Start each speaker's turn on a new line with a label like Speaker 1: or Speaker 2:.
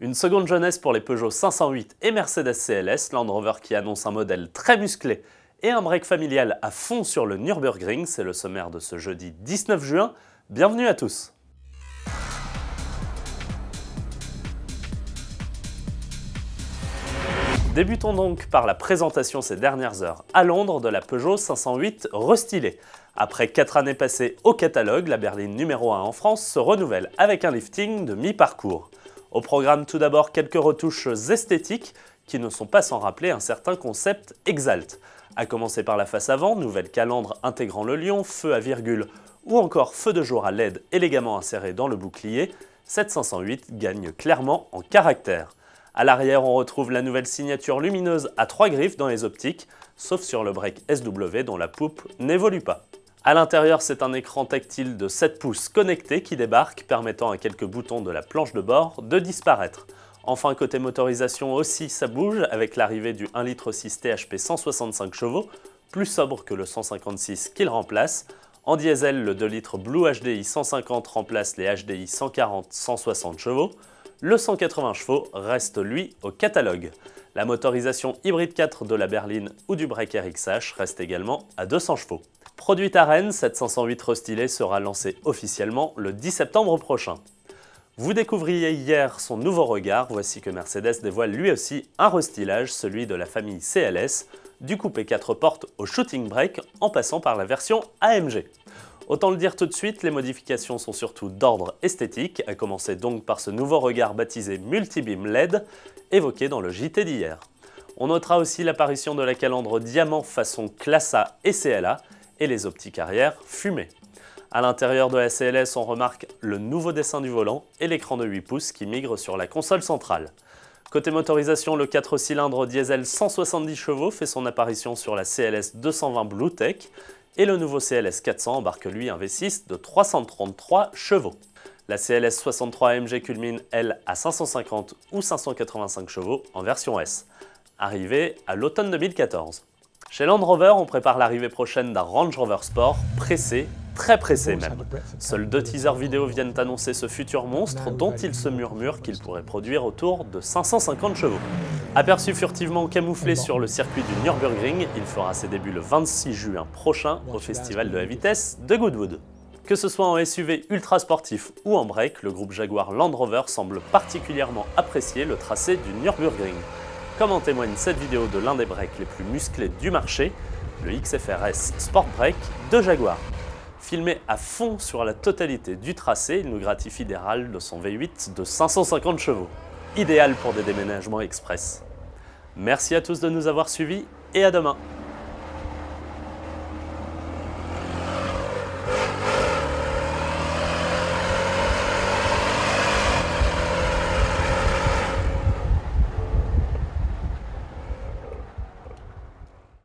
Speaker 1: Une seconde jeunesse pour les Peugeot 508 et Mercedes CLS, Land Rover qui annonce un modèle très musclé et un break familial à fond sur le Nürburgring, c'est le sommaire de ce jeudi 19 juin. Bienvenue à tous. Débutons donc par la présentation ces dernières heures à Londres de la Peugeot 508 restylée. Après 4 années passées au catalogue, la berline numéro 1 en France se renouvelle avec un lifting de mi-parcours. Au programme tout d'abord quelques retouches esthétiques qui ne sont pas sans rappeler un certain concept Exalt. À commencer par la face avant, nouvelle calandre intégrant le lion, feu à virgule ou encore feu de jour à LED élégamment inséré dans le bouclier, cette 508 gagne clairement en caractère. À l'arrière, on retrouve la nouvelle signature lumineuse à 3 griffes dans les optiques, sauf sur le break SW dont la poupe n'évolue pas. À l'intérieur, c'est un écran tactile de 7 pouces connecté qui débarque, permettant à quelques boutons de la planche de bord de disparaître. Enfin, côté motorisation aussi, ça bouge avec l'arrivée du 1,6 litre THP 165 chevaux, plus sobre que le 156 qu'il remplace. En diesel, le 2 litres Blue HDI 150 remplace les HDI 140-160 chevaux. Le 180 chevaux reste lui au catalogue. La motorisation hybride 4 de la berline ou du break RXH reste également à 200 chevaux. Produite à Rennes, cette 508 restylée sera lancée officiellement le 10 septembre prochain. Vous découvriez hier son nouveau regard, voici que Mercedes dévoile lui aussi un restylage, celui de la famille CLS, du coupé 4 portes au shooting brake en passant par la version AMG. Autant le dire tout de suite, les modifications sont surtout d'ordre esthétique, à commencer donc par ce nouveau regard baptisé Multibeam LED, évoqué dans le JT d'hier. On notera aussi l'apparition de la calandre diamant façon Classe A et CLA, et les optiques arrière fumées. À l'intérieur de la CLS, on remarque le nouveau dessin du volant et l'écran de 8 pouces qui migre sur la console centrale. Côté motorisation, le 4 cylindres diesel 170 chevaux fait son apparition sur la CLS 220 Bluetech, et le nouveau CLS 400 embarque lui un V6 de 333 chevaux. La CLS 63 AMG culmine, elle, à 550 ou 585 chevaux en version S, arrivée à l'automne 2014. Chez Land Rover, on prépare l'arrivée prochaine d'un Range Rover Sport, pressé, très pressé même. Seuls 2 teasers vidéo viennent annoncer ce futur monstre dont il se murmure qu'il pourrait produire autour de 550 chevaux. Aperçu furtivement camouflé sur le circuit du Nürburgring, il fera ses débuts le 26 juin prochain au Festival de la vitesse de Goodwood. Que ce soit en SUV ultra sportif ou en break, le groupe Jaguar Land Rover semble particulièrement apprécier le tracé du Nürburgring. Comme en témoigne cette vidéo de l'un des breaks les plus musclés du marché, le XFR-S Sport Break de Jaguar. Filmé à fond sur la totalité du tracé, il nous gratifie des râles de son V8 de 550 chevaux. Idéal pour des déménagements express. Merci à tous de nous avoir suivis et à demain.